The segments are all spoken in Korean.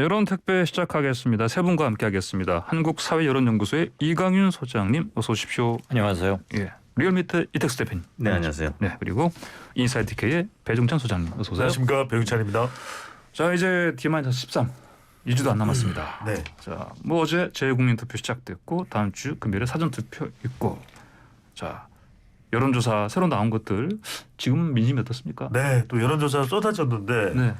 여론 택배 시작하겠습니다. 세 분과 함께하겠습니다. 한국사회여론연구소의 이강윤 소장님 어서 오십시오. 안녕하세요. 예, 리얼미터 이택수 대표님. 네, 안녕하세요. 네, 그리고 인사이트K의 배종찬 소장님 어서 오세요. 안녕하십니까, 배용찬입니다. 자, 이제 D-13 2주도 안 남았습니다. 네. 자, 뭐 어제 재국민투표 시작됐고 다음 주 금요일에 사전투표 있고, 자 여론조사 새로 나온 것들 지금 민심이 어떻습니까? 네, 또 여론조사 쏟아졌는데 네.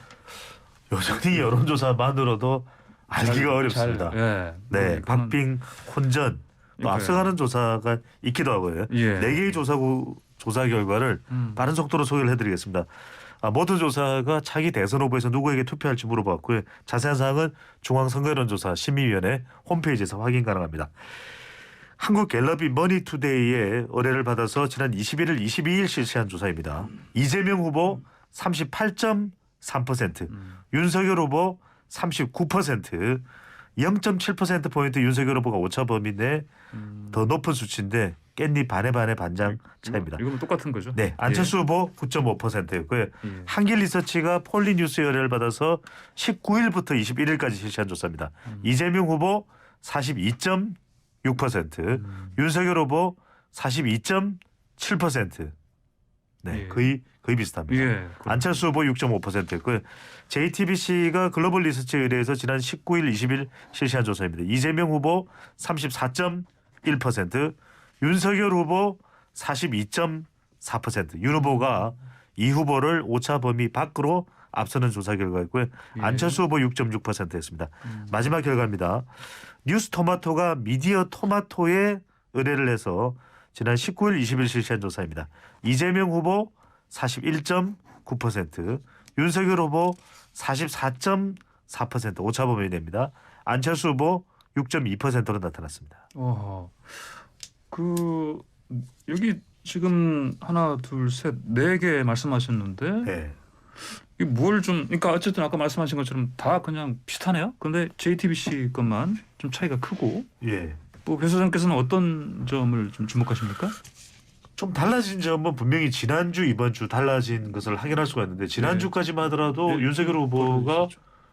여전히 여론조사만으로도 알기가 어렵습니다. 예. 네, 박빙 혼전 또 그러니까요. 앞서가는 조사가 있기도 하고요. 예. 네 개의 조사 결과를 빠른 속도로 소개를 해드리겠습니다. 모든 조사가 차기 대선 후보에서 누구에게 투표할지 물어봤고요. 자세한 사항은 중앙선거여론조사 심의위원회 홈페이지에서 확인 가능합니다. 한국갤럽이 머니투데이의 의뢰를 받아서 지난 21일, 22일 실시한 조사입니다. 이재명 후보 38.3%, 윤석열 후보 39%, 0.7%포인트 윤석열 후보가 오차 범위 내 더 높은 수치인데 깻잎 반의 반장 차이입니다. 이거는 똑같은 거죠? 네, 안철수 후보 9.5%였고요. 예. 한길리서치가 폴리뉴스 의뢰를 받아서 19일부터 21일까지 실시한 조사입니다. 이재명 후보 42.6%, 윤석열 후보 42.7%. 네, 예. 거의 비슷합니다. 예. 안철수 후보 6.5%였고요. JTBC가 글로벌 리서치에 의뢰해서 지난 19일, 20일 실시한 조사입니다. 이재명 후보 34.1%, 윤석열 후보 42.4%. 윤 후보가 이 후보를 오차 범위 밖으로 앞서는 조사 결과였고요. 예. 안철수 후보 6.6%였습니다. 마지막 결과입니다. 뉴스토마토가 미디어 토마토에 의뢰를 해서 지난 19일, 20일 실시한 조사입니다. 이재명 후보 41.9%, 윤석열 후보 44.4% 오차 범위 내입니다. 안철수 후보 6.2%로 나타났습니다. 그 여기 지금 하나, 둘, 셋, 네 개 말씀하셨는데 네. 이 뭘 좀, 그러니까 어쨌든 아까 말씀하신 것처럼 다 그냥 비슷하네요. 그런데 JTBC 것만 좀 차이가 크고, 예. 뭐 배 소장께서는 어떤 점을 좀 주목하십니까? 좀 달라진 점은 분명히 지난주, 이번 주 달라진 것을 확인할 수가 있는데 지난주까지만 하더라도 네. 윤석열 후보가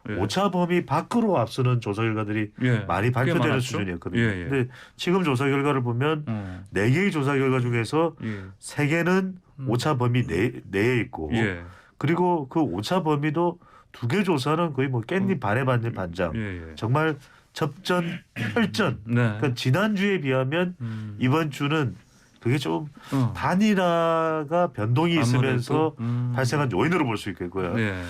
예. 오차 범위 밖으로 앞서는 조사 결과들이 예. 많이 꽤 발표되는 많았죠? 수준이었거든요. 예, 예. 근데 지금 조사 결과를 보면 네 개의 조사 결과 중에서 예. 세 개는 오차 범위 내에 있고 예. 그리고 그 오차 범위도 두 개 조사는 거의 뭐 깻잎 반의 반장. 예. 예. 정말 접전, 혈전. 네. 그러니까 지난주에 비하면 이번 주는 그게 좀 단일화가 변동이 있으면서 아무래도, 발생한 요인으로 볼 수 있겠고요. 예.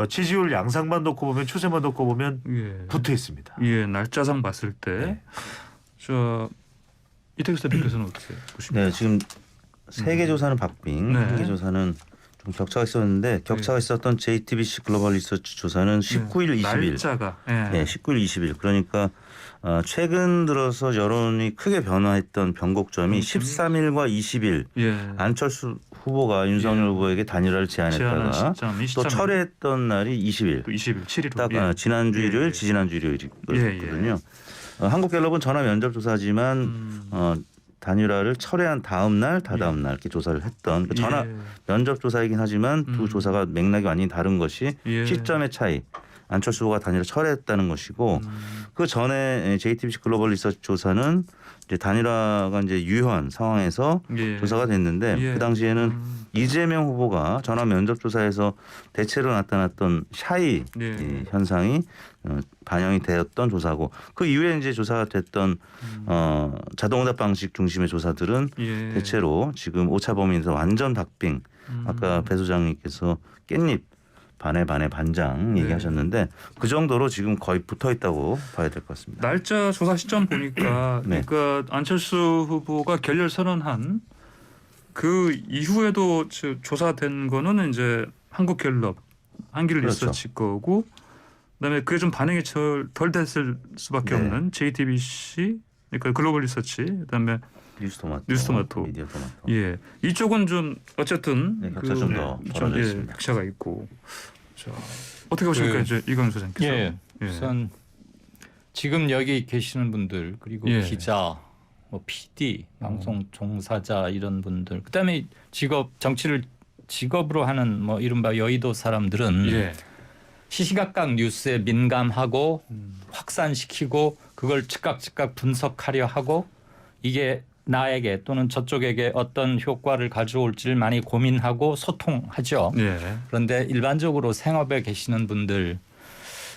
지지율 양상만 놓고 보면 추세만 놓고 보면 예. 붙어 있습니다. 예. 날짜상 봤을 때, 네. 저 이택수 대표께서는 어떻게 보십니까? 네, 지금 세 개 조사는 박빙, 네. 한 개 조사는 좀 격차가 있었는데 격차가 있었던 JTBC 글로벌 리서치 조사는 19일, 20일. 날짜가. 예. 네, 19일, 20일. 그러니까 최근 들어서 여론이 크게 변화했던 변곡점이 13일과 20일 예. 안철수 후보가 윤석열 후보에게 단일화를 제안한 제안했다가 시점이 또 철회했던 날이 20일. 또 20일, 7일. 딱 지난주 일요일, 지지난주 일요일이거든요. 한국갤럽은 전화 면접 조사지만 단일화를 철회한 다음 날, 다다음 날 이렇게 조사를 했던 그 전화 면접 조사이긴 하지만 두 조사가 맥락이 완전히 다른 것이 시점의 차이. 안철수 후보가 단일화 철회했다는 것이고 그 전에 JTBC 글로벌 리서치 조사는 이제 단일화가 이제 유효한 상황에서 조사가 됐는데 그 당시에는 이재명 후보가 전화 면접 조사에서 대체로 나타났던 샤이 현상이 반영이 되었던 조사고 그 이후에 이제 조사가 됐던 자동응답 방식 중심의 조사들은 대체로 지금 오차 범위에서 완전 박빙 아까 배 소장님께서 깻잎 반의 반장 얘기하셨는데 그 정도로 지금 거의 붙어 있다고 봐야 될 것 같습니다. 날짜 조사 시점 보니까 네. 그러니까 안철수 후보가 결렬 선언한 그 이후에도 조사된 거는 이제 한국갤럽, 한길리서치 거고 그다음에 그게 좀 반영이 덜 됐을 수밖에 없는 JTBC 그러니까 글로벌 리서치 그다음에 뉴스토마토. 미디어 토마토. 예, 이쪽은 좀 어쨌든 격차 좀 더 벌어져 있습니다. 격차가 있고. 자, 어떻게 보십니까, 이제 이광 소장께서? 예, 우선 지금 여기 계시는 분들 그리고 기자, 뭐 PD, 방송 종사자 이런 분들, 그다음에 정치를 직업으로 하는 뭐 이른바 여의도 사람들은 시시각각 뉴스에 민감하고 확산시키고 그걸 즉각 분석하려 하고 이게 나에게 또는 저쪽에게 어떤 효과를 가져올지를 많이 고민하고 소통하죠. 예. 그런데 일반적으로 생업에 계시는 분들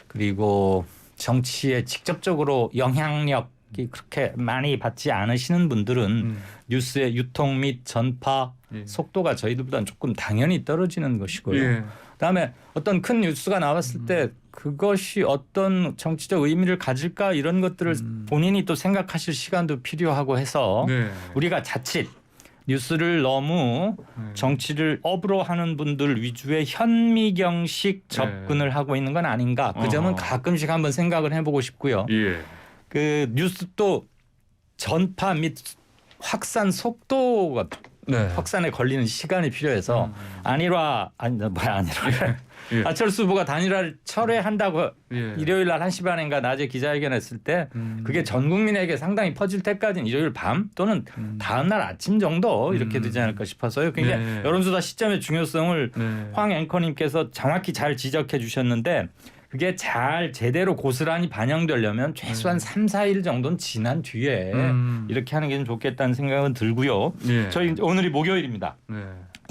그리고 정치에 직접적으로 영향력이 그렇게 많이 받지 않으시는 분들은 뉴스의 유통 및 전파 예. 속도가 저희들보다는 조금 당연히 떨어지는 것이고요. 예. 그다음에 어떤 큰 뉴스가 나왔을 때 그것이 어떤 정치적 의미를 가질까 이런 것들을 본인이 또 생각하실 시간도 필요하고 해서 네. 우리가 자칫 뉴스를 너무 정치를 업으로 하는 분들 위주의 현미경식 접근을 하고 있는 건 아닌가. 그 점은 어허. 가끔씩 한번 생각을 해보고 싶고요. 예. 그 뉴스도 전파 및 확산 속도가 네. 확산에 걸리는 시간이 필요해서 안일화 예. 안철수 후보가 단일화를 철회한다고 예. 일요일 날 1시 반인가 낮에 기자회견했을 때 그게 전 국민에게 상당히 퍼질 때까지는 일요일 밤 또는 다음 날 아침 정도 이렇게 되지 않을까 싶어서요. 굉장히 네. 여론조사 시점의 중요성을 네. 황 앵커님께서 정확히 잘 지적해 주셨는데 그게 잘 제대로 고스란히 반영되려면 최소한 3, 4일 정도는 지난 뒤에 이렇게 하는 게 좀 좋겠다는 생각은 들고요. 예. 저희 오늘이 목요일입니다. 네.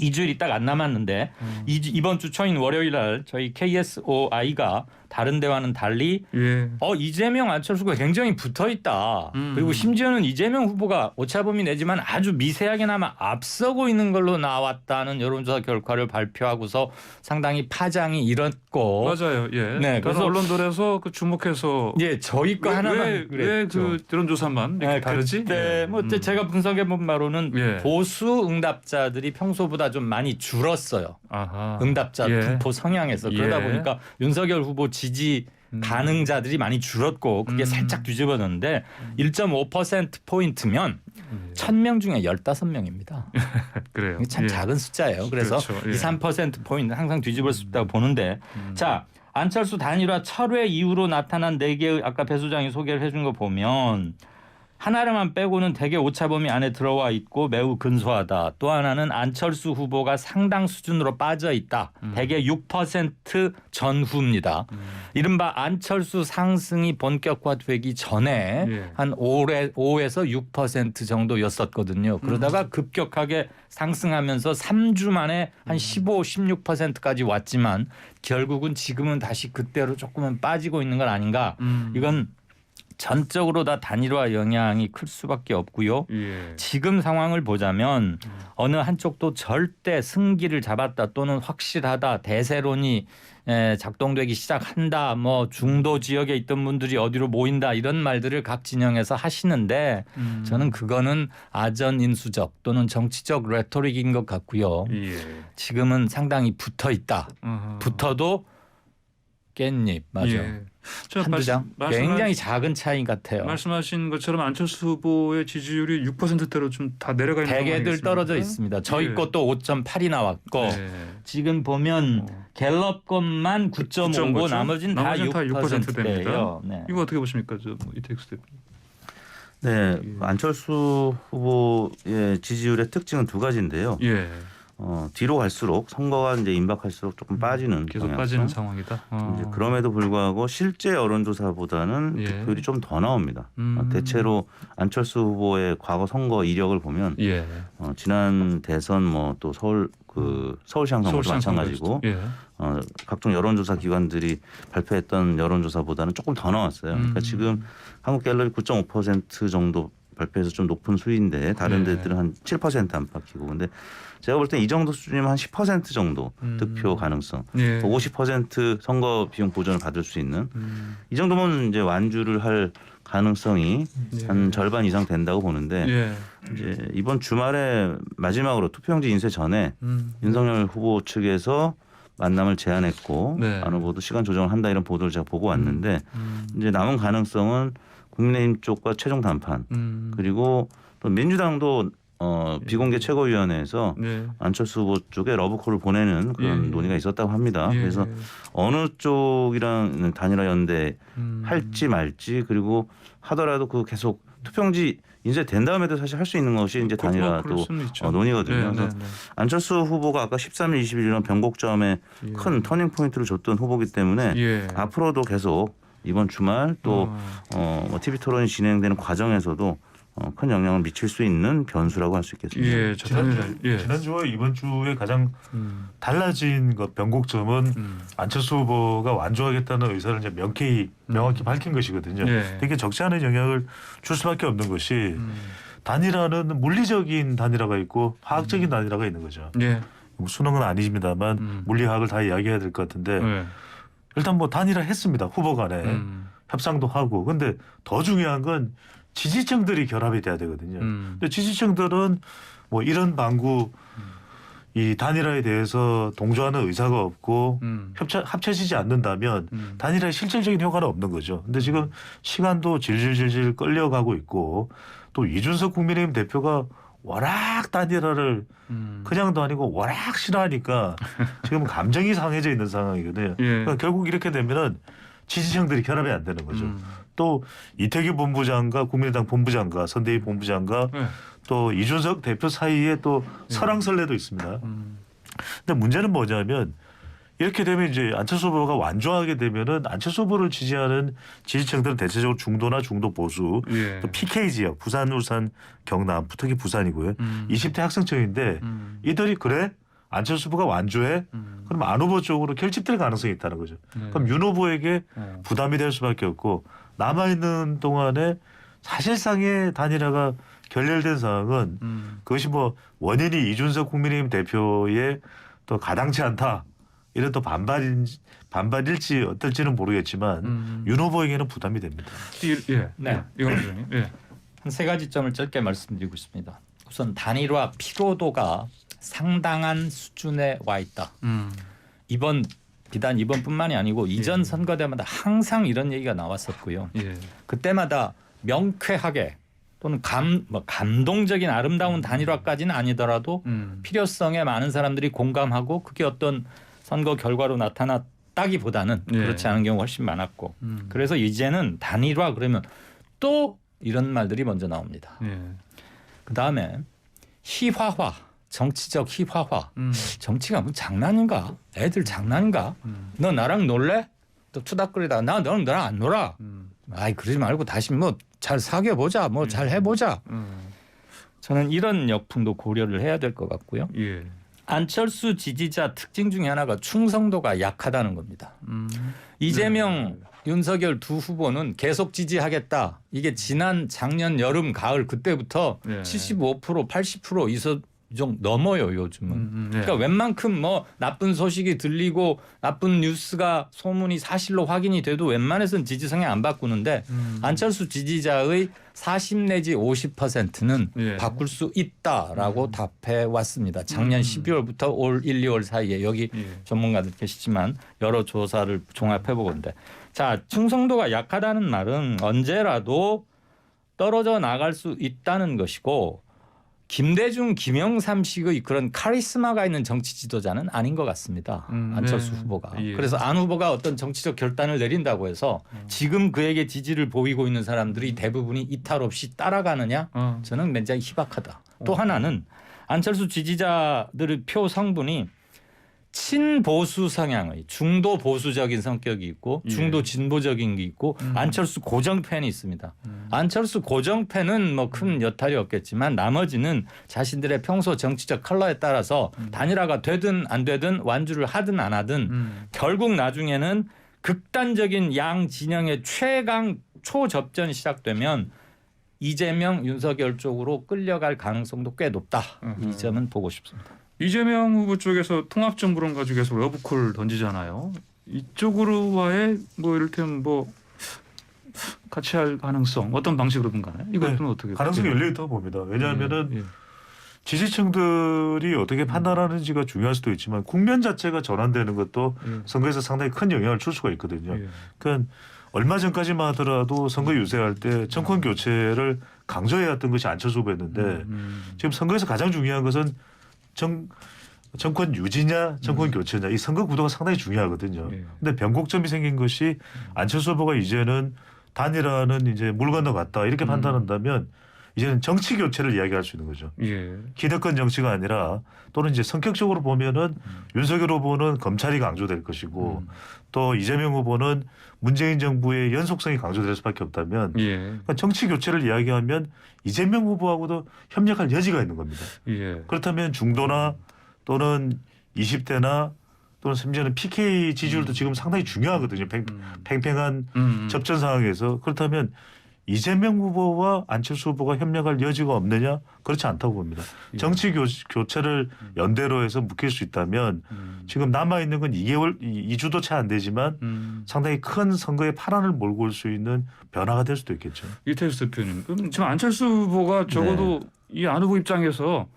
2주일이 딱 안 남았는데 이번 주 초인 월요일 날 저희 KSOI가 다른 데와는 달리 예. 이재명 안철수가 굉장히 붙어 있다. 그리고 심지어는 이재명 후보가 오차범위 내지만 아주 미세하게나마 앞서고 있는 걸로 나왔다는 여론조사 결과를 발표하고서 상당히 파장이 일었고 맞아요. 예. 네, 다른 그래서 언론들에서 그 주목해서 예, 저희 거 하나만 왜그 여론조사만 이렇게 다르지? 그때 뭐 제가 분석해 본 바로는 예. 보수 응답자들이 평소보다 좀 많이 줄었어요. 아하. 응답자 예. 분포 성향에서 그러다 예. 보니까 윤석열 후보 지지 가능자들이 많이 줄었고 그게 살짝 뒤집어졌는데 1.5% 포인트면 1,000명 중에 15명입니다. 그래요. 이게 참 예. 작은 숫자예요. 그래서 그렇죠. 예. 2, 3% 포인트 항상 뒤집을 수 있다고 보는데 자 안철수 단일화 철회 이후로 나타난 4개의 아까 배 소장이 소개를 해준 거 보면 하나만 빼고는 대개 오차범위 안에 들어와 있고 매우 근소하다. 또 하나는 안철수 후보가 상당 수준으로 빠져 있다. 대개 6% 전후입니다. 이른바 안철수 상승이 본격화되기 전에 예. 한 5에서 6% 정도였었거든요. 그러다가 급격하게 상승하면서 3주 만에 한 15, 16%까지 왔지만 결국은 지금은 다시 그때로 조금은 빠지고 있는 건 아닌가. 이건 전적으로 다 단일화 영향이 클 수밖에 없고요. 예. 지금 상황을 보자면 어느 한쪽도 절대 승기를 잡았다 또는 확실하다 대세론이 작동되기 시작한다 뭐 중도 지역에 있던 분들이 어디로 모인다 이런 말들을 각 진영에서 하시는데 저는 그거는 아전인수적 또는 정치적 레토릭인 것 같고요. 예. 지금은 상당히 붙어 있다. 아하. 붙어도 깻잎 맞아. 예. 저 한두 장 굉장히 작은 차이 같아요. 말씀하신 것처럼 안철수 후보의 지지율이 6%대로 좀 다 내려가 있는 대개들 상황이겠습니까? 떨어져 있습니다. 저희 예. 것도 5.8이 나왔고 네. 지금 보면 갤럽 것만 9.5고 9.5죠? 나머지는 다 나머지는 다 6%대예요. 네. 이거 어떻게 보십니까, 이택수 대표? 네, 안철수 후보의 지지율의 특징은 두 가지인데요. 예. 뒤로 갈수록 선거가 이제 임박할수록 조금 빠지는 계속 경향성. 빠지는 상황이다. 이제 그럼에도 불구하고 실제 여론조사보다는 예. 득표율이 좀 더 나옵니다. 대체로 안철수 후보의 과거 선거 이력을 보면 예. 지난 대선 뭐 또 서울시장 선거도 마찬가지고 예. 각종 여론조사 기관들이 발표했던 여론조사보다는 조금 더 나왔어요. 그러니까 지금 한국갤럽이 9.5% 정도 발표해서 좀 높은 수위인데 다른 네. 데들은 한 7% 안팎이고 근데 제가 볼 때 이 정도 수준이면 한 10% 정도 득표 가능성, 예. 50% 선거 비용 보전을 받을 수 있는 이 정도면 이제 완주를 할 가능성이 예. 한 절반 이상 된다고 보는데 예. 이제 이번 주말에 마지막으로 투표용지 인쇄 전에 윤석열 후보 측에서 만남을 제안했고 네. 안 후보도 시간 조정을 한다 이런 보도를 제가 보고 왔는데 이제 남은 가능성은 국민의힘 쪽과 최종談판 그리고 또 민주당도 비공개 최고위원회에서 네. 안철수 후보 쪽에 러브콜을 보내는 그런 예. 논의가 있었다고 합니다. 예. 그래서 어느 쪽이랑 단일화 연대 할지 말지 그리고 하더라도 그 계속 투표용지 이제 된 다음에도 사실 할 수 있는 것이 이제 그럴 단일화도 수는 있죠. 논의거든요. 네, 그래서 네, 네. 안철수 후보가 아까 13일, 20일 이런 변곡점에 예. 큰 터닝 포인트를 줬던 후보기 때문에 예. 앞으로도 계속 이번 주말 또 뭐 TV 토론이 진행되는 과정에서도 큰 영향을 미칠 수 있는 변수라고 할 수 있겠습니다. 예, 저 단일화. 예. 지난주와 이번 주에 가장 달라진 것 변곡점은 안철수 후보가 완주하겠다는 의사를 이제 명확히 밝힌 것이거든요. 예. 되게 적지 않은 영향을 줄 수밖에 없는 것이 단일화는 물리적인 단일화가 있고 화학적인 단일화가 있는 거죠. 예. 뭐 수능은 아니십니다만 물리학을 다 이야기해야 될 것 같은데 예. 일단 뭐 단일화 했습니다. 후보 간에 협상도 하고. 근데 더 중요한 건 지지층들이 결합이 돼야 되거든요. 근데 지지층들은 뭐 이런 방구 이 단일화에 대해서 동조하는 의사가 없고 합쳐지지 않는다면 단일화의 실질적인 효과는 없는 거죠. 근데 지금 시간도 질질질질 끌려가고 있고 또 이준석 국민의힘 대표가 워낙 단일화를 그냥도 아니고 워낙 싫어하니까 지금 감정이 상해져 있는 상황이거든요. 예. 그러니까 결국 이렇게 되면은 지지층들이 결합이 안 되는 거죠. 또 이태규 본부장과 국민의당 본부장과 선대위 본부장과 예. 또 이준석 대표 사이에 또 설왕설래도 있습니다. 근데 문제는 뭐냐면 이렇게 되면 이제 안철수 후보가 완주하게 되면은 안철수 후보를 지지하는 지지층들은 대체적으로 중도나 중도 보수, 예. 또 PK 지역, 부산, 울산, 경남, 특히 부산이고요. 20대 학생층인데 이들이 그래 안철수 후보가 완주해? 그럼 안 후보 쪽으로 결집될 가능성이 있다는 거죠. 그럼 윤 후보에게 부담이 될 수밖에 없고 남아있는 동안에 사실상의 단일화가 결렬된 상황은 그것이 뭐 원인이 이준석 국민의힘 대표의 또 가당치 않다. 이런 또 반발일지 어떨지는 모르겠지만 윤 후보에게는 부담이 됩니다. 예. 네. 이건 부장님. 예. 한 세 가지 점을 짧게 말씀드리고 싶습니다. 우선 단일화 피로도가 상당한 수준에 와 있다. 비단 이번뿐만이 아니고 이전 선거 때마다 항상 이런 얘기가 나왔었고요. 예. 그때마다 명쾌하게 또는 감동적인 아름다운 단일화까지는 아니더라도 필요성에 많은 사람들이 공감하고 그게 어떤 선거 결과로 나타났다기보다는 예. 그렇지 않은 경우가 훨씬 많았고 그래서 이제는 단일화 그러면 또 이런 말들이 먼저 나옵니다. 예. 그다음에 희화화, 정치적 희화화. 정치가 뭐 장난인가? 애들 장난인가? 너 나랑 놀래? 또 투닥거리다가 너는 나랑 안 놀아. 아이 그러지 말고 다시 뭐 잘 사귀어 보자. 뭐 잘 해보자. 저는 이런 역풍도 고려를 해야 될 것 같고요. 예. 안철수 지지자 특징 중에 하나가 충성도가 약하다는 겁니다. 이재명, 윤석열 두 후보는 계속 지지하겠다. 이게 지난 작년 여름, 가을 그때부터 예. 75%, 80% 이정 넘어요 요즘은. 예. 그러니까 웬만큼 뭐 나쁜 소식이 들리고 나쁜 뉴스가 소문이 사실로 확인이 돼도 웬만해서는 지지성에 안 바꾸는데 안철수 지지자의 40 내지 50%는 예. 바꿀 수 있다라고 답해 왔습니다. 작년 12월부터 올 1, 2월 사이에 여기 예. 전문가들 계시지만 여러 조사를 종합해 보건데 자 충성도가 약하다는 말은 언제라도 떨어져 나갈 수 있다는 것이고 김대중, 김영삼식의 그런 카리스마가 있는 정치 지도자는 아닌 것 같습니다. 안철수 네. 후보가. 예. 그래서 안 후보가 어떤 정치적 결단을 내린다고 해서 지금 그에게 지지를 보이고 있는 사람들이 대부분이 이탈 없이 따라가느냐? 저는 굉장히 희박하다. 또 하나는 안철수 지지자들의 표 성분이 친보수 성향의 중도 보수적인 성격이 있고 예. 중도 진보적인 게 있고 안철수 고정팬이 있습니다. 안철수 고정팬은 뭐 큰 여탈이 없겠지만 나머지는 자신들의 평소 정치적 컬러에 따라서 단일화가 되든 안 되든 완주를 하든 안 하든 결국 나중에는 극단적인 양 진영의 최강 초접전이 시작되면 이재명, 윤석열 쪽으로 끌려갈 가능성도 꽤 높다. 이 점은 보고 싶습니다. 이재명 후보 쪽에서 통합정부론 가지고 계속 러브콜 던지잖아요. 이쪽으로와의 뭐 이를테면 뭐 같이 할 가능성 어떤 방식으로든 간에 이것은 네. 어떻게 가능성이 예. 열려 있다고 봅니다. 왜냐하면은 예. 지지층들이 어떻게 판단하는지가 중요할 수도 있지만 국면 자체가 전환되는 것도 선거에서 상당히 큰 영향을 줄 수가 있거든요. 예. 그러니까 얼마 전까지만 하더라도 선거 유세할 때 정권 교체를 강조해야 했던 것이 안철수 후보였는데 지금 선거에서 가장 중요한 것은 정권 유지냐 정권 교체냐 이 선거 구도가 상당히 중요하거든요. 예. 근데 변곡점이 생긴 것이 안철수 후보가 이제는 단일화는 이제 물 건너갔다 이렇게 판단한다면 이제는 정치 교체를 이야기할 수 있는 거죠. 예. 기득권 정치가 아니라 또는 이제 성격적으로 보면은 윤석열 후보는 검찰이 강조될 것이고 또 이재명 후보는 문재인 정부의 연속성이 강조될 수밖에 없다면 예. 그러니까 정치 교체를 이야기하면 이재명 후보하고도 협력할 여지가 있는 겁니다. 예. 그렇다면 중도나 또는 20대나 또는 심지어는 PK 지지율도 지금 상당히 중요하거든요. 팽팽한 접전 상황에서 그렇다면 이재명 후보와 안철수 후보가 협력할 여지가 없느냐? 그렇지 않다고 봅니다. 정치 교체를 연대로 해서 묶일 수 있다면 지금 남아 있는 건 2주도 채 안 되지만 상당히 큰 선거의 파란을 몰고 올 수 있는 변화가 될 수도 있겠죠. 이태수 대표님, 그럼 지금 안철수 후보가 적어도 이 안 후보 입장에서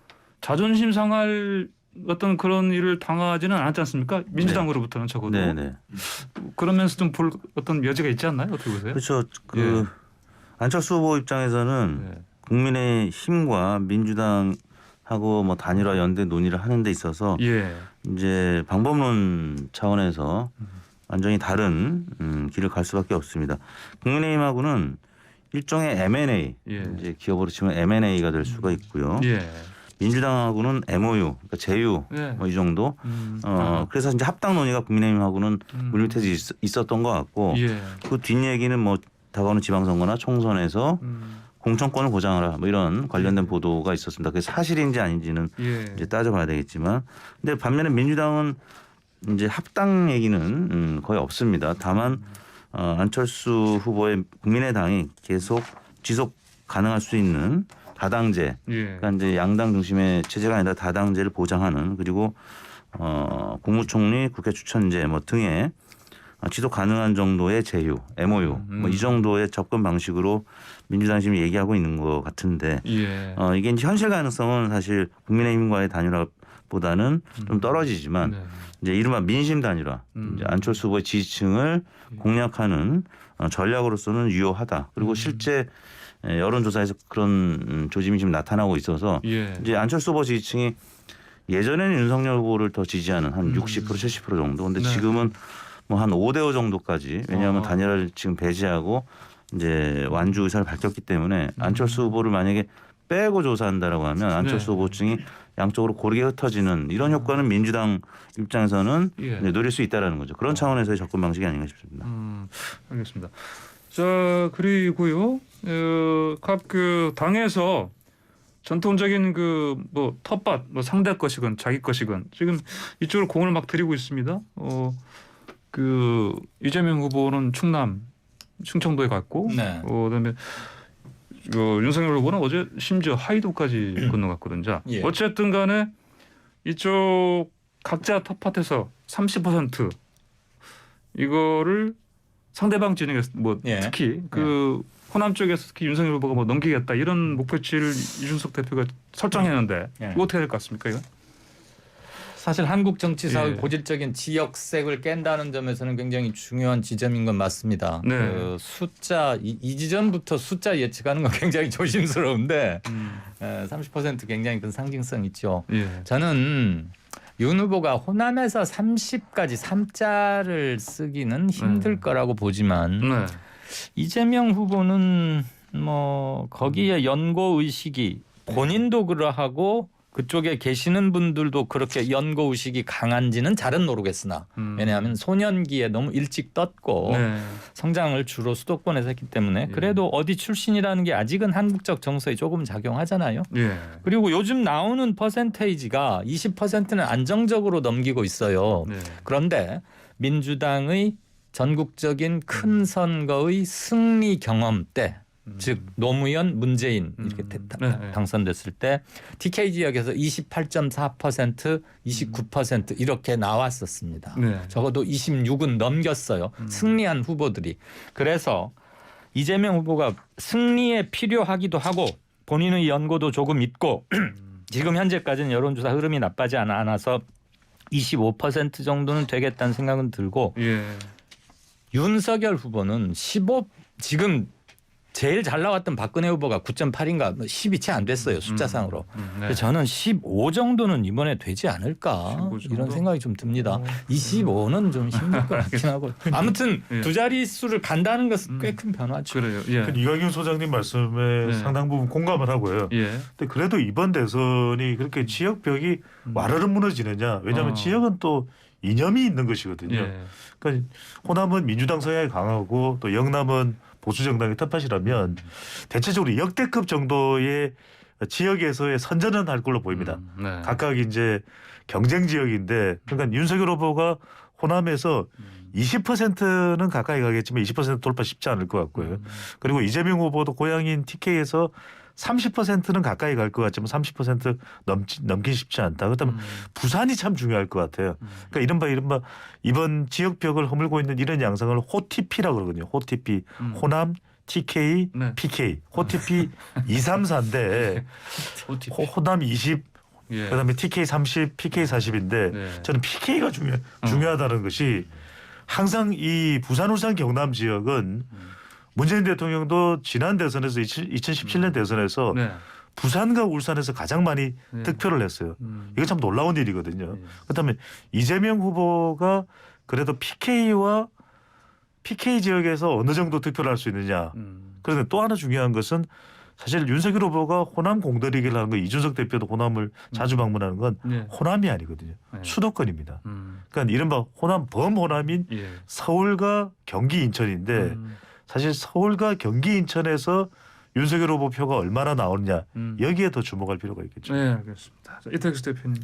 자존심 상할 어떤 그런 일을 당하지는 않았지 않습니까? 민주당으로부터는 적어도. 네네. 그러면서 좀 볼 어떤 여지가 있지 않나요? 어떻게 보세요? 그렇죠. 안철수 후보 입장에서는 예. 국민의힘과 민주당하고 뭐 단일화 연대 논의를 하는 데 있어서 예. 이제 방법론 차원에서 완전히 다른 길을 갈 수밖에 없습니다. 국민의힘하고는 일종의 M&A, 예. 이제 기업으로 치면 M&A가 될 수가 있고요. 예. 민주당하고는 MOU, 그러니까 제휴 예. 뭐 이 정도. 그래서 이제 합당 논의가 국민의힘하고는 물밑에서 있었던 것 같고 예. 그 뒷얘기는 뭐 다가오는 지방선거나 총선에서 공천권을 보장하라 뭐 이런 관련된 보도가 있었습니다. 그게 사실인지 아닌지는 예. 이제 따져봐야 되겠지만, 근데 반면에 민주당은 이제 합당 얘기는 거의 없습니다. 다만 안철수 후보의 국민의당이 계속 지속 가능할 수 있는 다당제, 예. 그러니까 이제 양당 중심의 체제가 아니라 다당제를 보장하는, 그리고 국무총리, 국회 추천제 뭐 등의 지속 가능한 정도의 제휴, MOU 뭐 이 정도의 접근 방식으로 민주당이 지금 얘기하고 있는 것 같은데, 예. 이게 이제 현실 가능성은 사실 국민의힘과의 단일화보다는 좀 떨어지지만, 네. 이제 이른바 민심 단일화, 이제 안철수 후보의 지지층을 공략하는 전략으로서는 유효하다. 그리고 실제 여론조사에서 그런 조짐이 지금 나타나고 있어서 예. 이제 안철수 후보 지지층이 예전에는 윤석열 후보를 더 지지하는 한 60% 70% 정도. 근데 네. 지금은 뭐 한 5대5 정도까지, 왜냐하면 단일화를 지금 배제하고 이제 완주 의사를 밝혔기 때문에 안철수 후보를 만약에 빼고 조사한다라고 하면 안철수 네. 후보층이 양쪽으로 고르게 흩어지는 이런 효과는 민주당 입장에서는 예. 이제 누릴 수 있다라는 거죠. 그런 차원에서의 접근 방식이 아닌가 싶습니다. 알겠습니다. 자, 그리고요, 각 그 당에서 전통적인 그 뭐 텃밭, 뭐 상대 것이건 자기 것이건 지금 이쪽으로 공을 막 들이고 있습니다. 그 이재명 후보는 충남, 충청도에 갔고, 네. 그다음에 윤석열 후보는 어제 심지어 하이도까지 건너갔거든요. 자, 예. 어쨌든 간에 이쪽 각자 텃밭에서 30% 이거를 상대방 진영에서 뭐 예. 특히 그 호남 쪽에서 특히 윤석열 후보가 뭐 넘기겠다 이런 목표치를 이준석 대표가 설정했는데 예. 이거 어떻게 될 것 같습니까? 이거? 사실 한국 정치사의 예. 고질적인 지역색을 깬다는 점에서는 굉장히 중요한 지점인 건 맞습니다. 네. 그 숫자 이 지점부터 숫자 예측하는 건 굉장히 조심스러운데 30% 굉장히 큰 상징성 있죠. 예. 저는 윤 후보가 호남에서 30까지 3자를 쓰기는 힘들 거라고 보지만 네. 이재명 후보는 뭐 거기에 연고 의식이 본인도 그러하고 그쪽에 계시는 분들도 그렇게 연고 의식이 강한지는 잘은 모르겠으나 왜냐하면 소년기에 너무 일찍 떴고 네. 성장을 주로 수도권에서 했기 때문에 그래도 어디 출신이라는 게 아직은 한국적 정서에 조금 작용하잖아요. 예. 그리고 요즘 나오는 퍼센테이지가 20%는 안정적으로 넘기고 있어요. 네. 그런데 민주당의 전국적인 큰 선거의 승리 경험 때 즉 노무현, 문재인 이렇게 네. 당선됐을 때 TK 지역에서 28.4%, 29% 이렇게 나왔었습니다. 네. 적어도 26은 넘겼어요. 승리한 후보들이. 그래서 이재명 후보가 승리에 필요하기도 하고 본인의 연고도 조금 있고 지금 현재까지는 여론조사 흐름이 나빠지 않아서 25% 정도는 되겠다는 생각은 들고 예. 윤석열 후보는 지금 제일 잘 나왔던 박근혜 후보가 9.8인가 10이 채 안 됐어요 숫자상으로. 네. 그래서 저는 15 정도는 이번에 되지 않을까 15 정도? 이런 생각이 좀 듭니다. 25는 좀 힘들 것 같긴 하고. 아무튼 예. 두 자릿수를 간다는 것은 꽤 큰 변화죠. 그래요. 예. 이광윤 소장님 말씀에 네. 상당 부분 공감을 하고요. 예. 근데 그래도 이번 대선이 그렇게 지역벽이 와르르 무너지느냐? 왜냐하면 지역은 또 이념이 있는 것이거든요. 예. 그러니까 호남은 민주당 성향이 강하고 또 영남은 보수 정당의 텃밭이라면 대체적으로 역대급 정도의 지역에서의 선전은 할 걸로 보입니다. 네. 각각 이제 경쟁 지역인데 그러니까 윤석열 후보가 호남에서 20%는 가까이 가겠지만 20% 돌파 쉽지 않을 것 같고요. 그리고 이재명 후보도 고향인 TK에서 30%는 가까이 갈 것 같지만 30% 넘기 쉽지 않다. 그렇다면 부산이 참 중요할 것 같아요. 그러니까 이른바 이번 지역벽을 허물고 있는 이런 양상을 호TP라고 그러거든요. 호TP, 호남, TK, 네. PK, 호TP 2, 3, 4인데 OTP. 호남 20, 예. 그다음에 TK 30, PK 40인데 네. 저는 PK가 중요하다는 것이 항상 이 부산, 울산, 경남 지역은 문재인 대통령도 지난 대선에서 2017년 대선에서 네. 부산과 울산에서 가장 많이 네. 득표를 했어요. 이거 참 놀라운 일이거든요. 그렇다면 이재명 후보가 그래도 PK 지역에서 어느 정도 득표를 할 수 있느냐. 그런데 또 하나 중요한 것은 사실 윤석열 후보가 호남 공들이기를 하는 거 이준석 대표도 호남을 자주 방문하는 건 네. 호남이 아니거든요. 네. 수도권입니다. 그러니까 이른바 호남 범호남인 예. 서울과 경기 인천인데 사실 서울과 경기 인천에서 윤석열 후보 표가 얼마나 나오느냐 여기에 더 주목할 필요가 있겠죠. 네, 알겠습니다. 자, 이택수 대표님.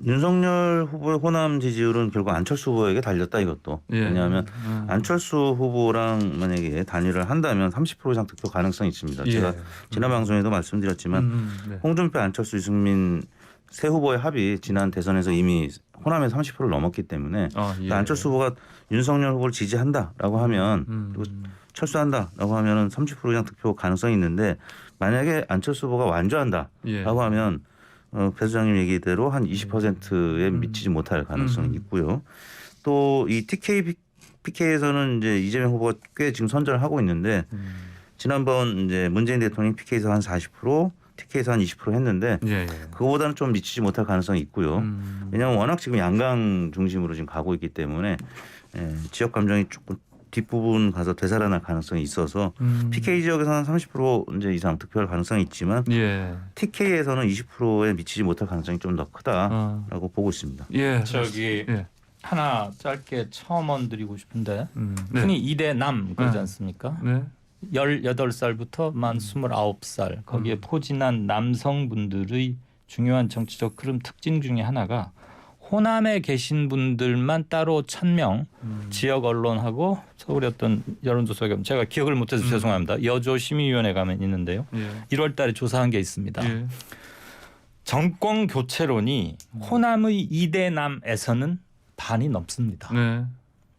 윤석열 후보의 호남 지지율은 결국 안철수 후보에게 달렸다 이것도. 예. 왜냐하면 안철수 후보랑 만약에 단일을 한다면 30% 이상 득표 가능성이 있습니다. 예. 제가 지난 방송에도 말씀드렸지만 네. 홍준표, 안철수, 유승민 세 후보의 합이 지난 대선에서 이미 호남에 30%를 넘었기 때문에 예. 안철수 후보가 윤석열 후보를 지지한다라고 하면 그리고 철수한다라고 하면은 30% 이상 득표 가능성이 있는데 만약에 안철수 후보가 완주한다라고 예. 하면 배 소장님 얘기대로 한 20%에 미치지 못할 가능성이 있고요. 또 이 TK, PK에서는 이제 이재명 후보가 꽤 지금 선전을 하고 있는데 지난번 이제 문재인 대통령이 PK에서 한 40%, TK에서 한 20% 했는데 예. 그거보다는 좀 미치지 못할 가능성이 있고요. 왜냐하면 워낙 지금 양강 중심으로 지금 가고 있기 때문에 지역 감정이 조금 뒷부분 가서 되살아날 가능성이 있어서 PK 지역에서는 30% 이제 이상 득표할 가능성이 있지만 예. TK에서는 20%에 미치지 못할 가능성이 좀 더 크다라고 보고 있습니다. 예. 저기 예. 하나 짧게 첨언 드리고 싶은데 네. 흔히 이대남 그러지 않습니까? 네. 18살부터 만 29살 거기에 포진한 남성분들의 중요한 정치적 흐름 특징 중에 하나가 호남에 계신 분들만 따로 1000명 지역 언론하고 서울의 어떤 여론조사 겸 제가 기억을 못해서 죄송합니다. 여조 심의위원회 가면 있는데요. 예. 1월 달에 조사한 게 있습니다. 예. 정권 교체론이 호남의 이대남에서는 반이 넘습니다. 네.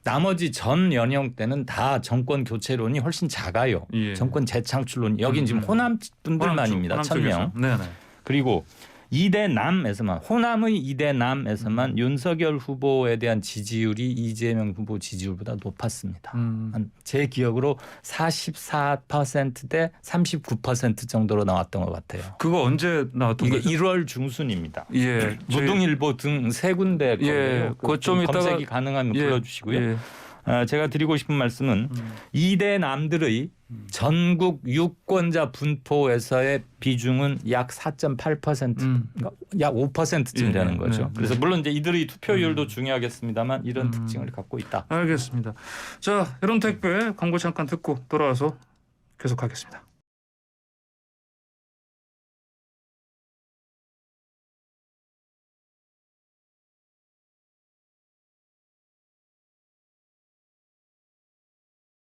나머지 전 연령대는 다 정권 교체론이 훨씬 작아요. 예. 정권 재창출론 여긴 지금 호남 분들만입니다. 호남 1000명. 쪽에서. 네네. 그리고 이대남에서만 호남의 이대남에서만 윤석열 후보에 대한 지지율이 이재명 후보 지지율보다 높았습니다. 제 기억으로 44%대 39% 정도로 나왔던 것 같아요. 그거 언제 나왔던 이게 거죠? 1월 중순입니다. 예. 노동일보 등 세 군데 건데요. 예. 그거 좀 이따가 검색이 가능하면 예. 불러주시고요. 예. 제가 드리고 싶은 말씀은 이대남들의 전국 유권자 분포에서의 비중은 약 4.8%, 그러니까 약 5%쯤 되는 예. 거죠. 네. 그래서 물론 이제 이들의 투표율도 중요하겠습니다만 이런 특징을 갖고 있다. 알겠습니다. 자, 여론 택배 광고 잠깐 듣고 돌아와서 계속하겠습니다.